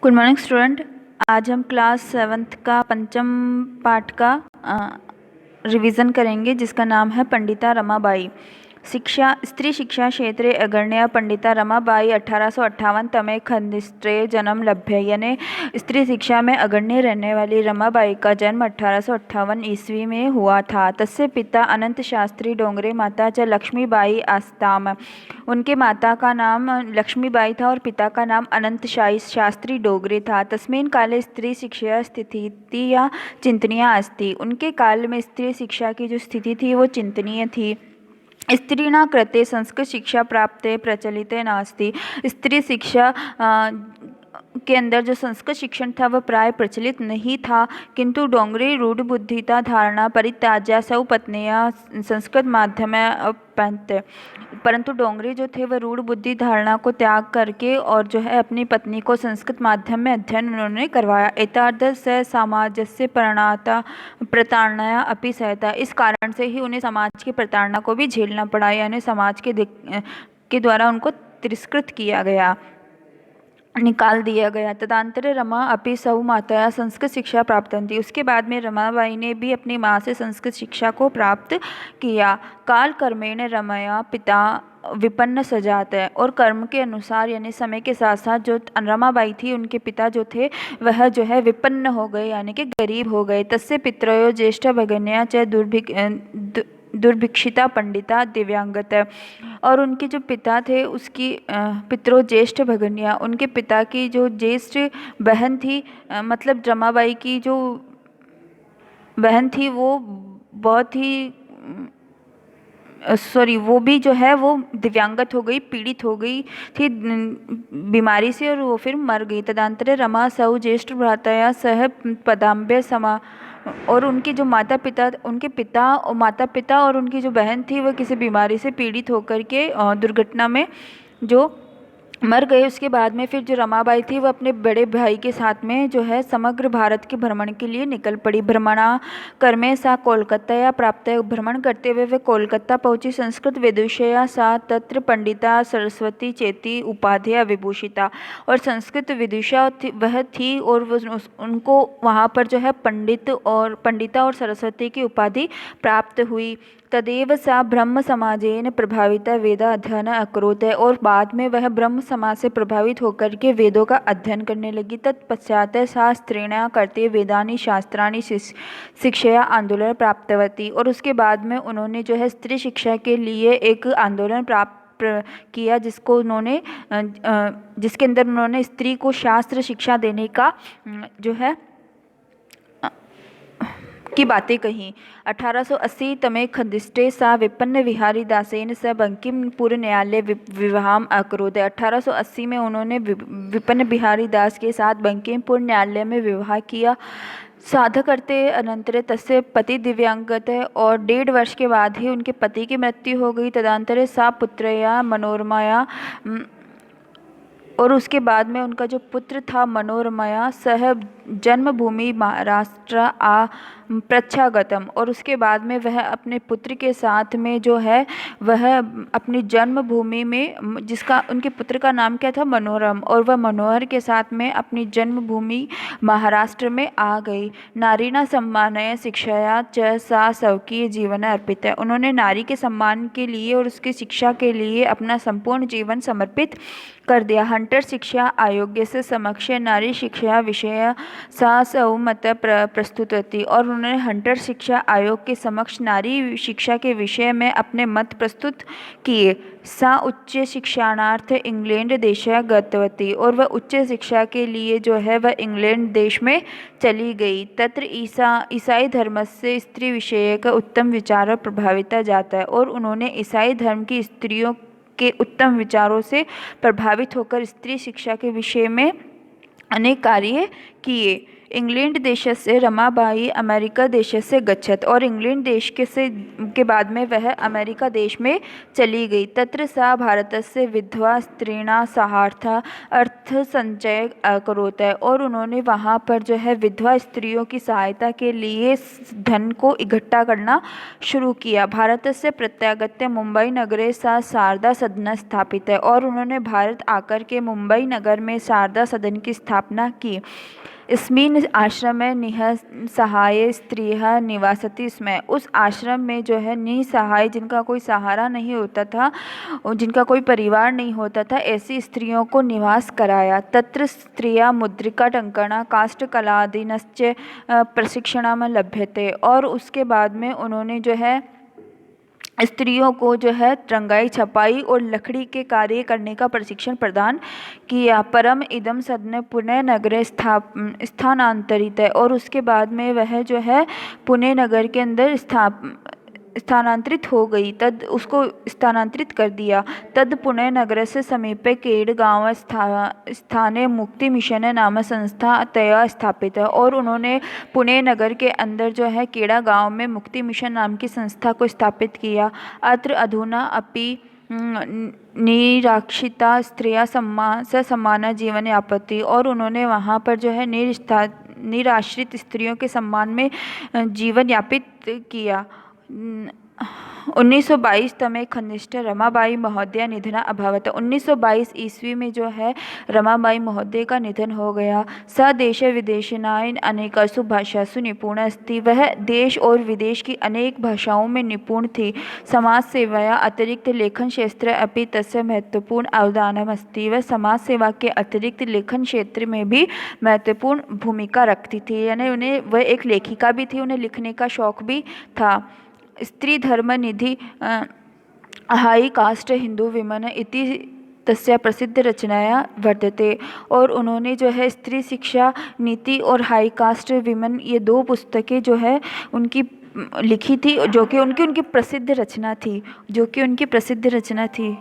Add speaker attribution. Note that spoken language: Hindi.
Speaker 1: Good morning student. आज हम क्लास 7th का पंचम पाठ का रिवीजन करेंगे, जिसका नाम है पंडिता रमाबाई। शिक्षा स्त्री शिक्षा क्षेत्रे अग्रण्या पंडिता रमाबाई 1858 तमे खंडिस्ट्रे जन्म लभ्य। यानी स्त्री शिक्षा में अग्रण्य रहने वाली रमाबाई का जन्म 1858 ईस्वी में हुआ था। तस्य पिता अनंत शास्त्री डोंगरे, माता च लक्ष्मीबाई आस्ताम। उनके माता का नाम लक्ष्मीबाई था और पिता का नाम अनंत शास्त्री डोगरे था। तस्मिन् काले स्त्री शिक्षा स्थिति या चिंतनीय अस्ति। उनके काल में स्त्री शिक्षा की जो स्थिति थी वो चिंतनीय थी। स्त्रीणा कृते संस्कृत शिक्षा प्राप्ते प्रचलिते नास्ति। स्त्री शिक्षा के अंदर जो संस्कृत शिक्षण था वह प्राय प्रचलित नहीं था, किंतु डोंगरी रूढ़ बुद्धिता धारणा परित्याज्य सौ पत्नियां संस्कृत माध्यम अपन्त। परंतु डोंगरी जो थे वह रूढ़ बुद्धि धारणा को त्याग करके और जो है अपनी पत्नी को संस्कृत माध्यम में अध्ययन उन्होंने करवाया। एतार्थ स समाजस्य प्रणाता प्रताड़नाया अपि सहता। इस कारण से ही उन्हें समाज की प्रताड़ना को भी झेलना पड़ा, यानी समाज के द्वारा उनको तिरस्कृत किया गया, निकाल दिया गया। तदंतरे रमा अपि सौ मातया संस्कृत शिक्षा प्राप्त थी। उसके बाद में रमाबाई ने भी अपनी माँ से संस्कृत शिक्षा को प्राप्त किया। काल कर्मेण रमया पिता विपन्न सजात है। और कर्म के अनुसार यानी समय के साथ साथ जो रमाबाई थी उनके पिता जो थे वह जो है विपन्न हो गए, यानी कि गरीब हो गए। तस्य पितरयो ज्येष्ठ भगन्या च दुर्भिक्षिता पंडिता दिव्यांगत। और उनके जो पिता थे उसकी पितरों ज्येष्ठ भगनिया, उनके पिता की जो ज्येष्ठ बहन थी, मतलब रमाबाई की जो बहन थी वो बहुत ही वो भी जो है वो दिव्यांगत हो गई, पीड़ित हो गई थी बीमारी से, और वो फिर मर गई। तदंतरे रमा सौ ज्येष्ठ भ्रातया सह पदाम्बे समा। और उनके जो उनके पिता और माता पिता और उनकी जो बहन थी वह किसी बीमारी से पीड़ित होकर के दुर्घटना में जो मर गए। उसके बाद में फिर जो रमाबाई थी वह अपने बड़े भाई के साथ में जो है समग्र भारत के भ्रमण के लिए निकल पड़ी। भ्रमणा कर्मे सा कोलकाता या प्राप्त। भ्रमण करते हुए वे कोलकाता पहुंची। संस्कृत विदुषया सा तत्र पंडिता सरस्वती चेती उपाध्याय विभूषिता। और संस्कृत विदुषा वह थी और उनको वहाँ पर जो है पंडिता और सरस्वती की उपाधि प्राप्त हुई। तदेव सा ब्रह्म समाजेन प्रभाविता वेदा अध्ययन अकरोत। और बाद में वह ब्रह्म समाज से प्रभावित होकर के वेदों का अध्ययन करने लगी। तत्पश्चात शास्त्रेण करते वेदानी शास्त्राणी शिक्षया आंदोलन प्राप्तवती। और उसके बाद में उन्होंने जो है स्त्री शिक्षा के लिए एक आंदोलन प्राप्त किया, जिसके अंदर उन्होंने स्त्री को शास्त्र शिक्षा देने का जो है की बातें कही। 1880 तमे खंडिस्टे सा विपन्न विहारी दासेन स बंकिमपुर न्यायालय विवाहम अकरोत। 1880 में उन्होंने विपन्न बिहारी दास के साथ बंकिमपुर न्यायालय में विवाह किया। साधक करते अनंतरे तस्य पति दिव्यांगत है और 1.5 वर्ष के बाद ही उनके पति की मृत्यु हो गई। तदंतरे सा पुत्रया मनोरमाया। और उसके बाद में उनका जो पुत्र था मनोरमया सह जन्मभूमि महाराष्ट्र आ प्रच्छागतम। और उसके बाद में वह अपने पुत्र के साथ में जो है वह अपनी जन्मभूमि में, जिसका उनके पुत्र का नाम क्या था मनोरम, और वह मनोहर के साथ में अपनी जन्मभूमि महाराष्ट्र में आ गई। नारीणा सम्मानय शिक्षाया च सा स्वकीय जीवन अर्पित है। उन्होंने नारी के सम्मान के लिए और उसकी शिक्षा के लिए अपना संपूर्ण जीवन समर्पित कर दिया। हंटर शिक्षा आयोग से समक्ष नारी शिक्षा विषय सा सहमत प्रस्तुत थी। और उन्होंने हंटर शिक्षा आयोग के समक्ष नारी शिक्षा के विषय में अपने मत प्रस्तुत किए। सा उच्च शिक्षाणार्थ इंग्लैंड देश गतवती। और वह उच्च शिक्षा के लिए जो है वह इंग्लैंड देश में चली गई। तत्र ईसाई धर्म से स्त्री विषय का उत्तम विचार प्रभावित जाता है। और उन्होंने ईसाई धर्म की स्त्रियों के उत्तम विचारों से प्रभावित होकर स्त्री शिक्षा के विषय में अनेक कार्य किए। इंग्लैंड देशस्य रमाबाई अमेरिका देशस्य गच्छत्। और इंग्लैंड देश के बाद में वह अमेरिका देश में चली गई। तत्र सा भारतस्य विधवा स्त्रीणां सहायता अर्थसंचय अकरोत्। और उन्होंने वहाँ पर जो है विधवा स्त्रियों की सहायता के लिए धन को इकट्ठा करना शुरू किया। भारतस्य प्रत्यागत्य मुंबई नगरे सा शारदा सदनं स्थापित। और उन्होंने भारत आकर के मुंबई नगर में शारदा सदन की स्थापना की। अस्मिन् आश्रमे निःसहाय स्त्रियः निवसति स्म। उस आश्रम में जो है निसहाय, जिनका कोई सहारा नहीं होता था, जिनका कोई परिवार नहीं होता था, ऐसी स्त्रियों को निवास कराया। तत्र स्त्रियां मुद्रिका टंकना काष्ठकलादीनश्च प्रशिक्षणं लभ्यते। और उसके बाद में उन्होंने जो है स्त्रियों को जो है रंगाई छपाई और लकड़ी के कार्य करने का प्रशिक्षण प्रदान किया। परम इदम सदन पुणे नगरे स्थानांतरित है। और उसके बाद में वह जो है पुणे नगर के अंदर स्थानांतरित हो गई। उसको स्थानांतरित कर दिया। तद पुणे नगर से समीपे केडगांव स्थाने मुक्ति मिशन नाम संस्था तया स्थापित है। और उन्होंने पुणे नगर के अंदर जो है केड़ा गांव में मुक्ति मिशन नाम की संस्था को स्थापित किया। अत्र अधुना अपि निराश्रिता स्त्रियां समान जीवन यापति। और उन्होंने वहाँ पर जो है निराश्रित स्त्रियों के सम्मान में जीवन यापित किया। 1922 तमे खनिष्ठ रमाबाई महोदया निधना अभवत। 1922 ईस्वी में जो है रमाबाई महोदय का निधन हो गया। स देश विदेशिनां अनेकासु भाषासु निपुण अस्ति। वह देश और विदेश की अनेक भाषाओं में निपुण थी। समाज सेवाया अतिरिक्त लेखन क्षेत्र अपि तस्य महत्वपूर्ण अवदानम् अस्ति। वह समाज सेवा के अतिरिक्त लेखन क्षेत्र में भी महत्वपूर्ण भूमिका रखती थी। यानी वह एक लेखिका भी थी, उन्हें लिखने का शौक भी था। स्त्री धर्म निधि हाई कास्ट हिंदू विमन इति तस्य प्रसिद्ध रचनाया वर्तते। और उन्होंने जो है स्त्री शिक्षा नीति और हाई कास्ट विमन, ये दो पुस्तकें जो है उनकी लिखी थी, जो कि उनकी प्रसिद्ध रचना थी।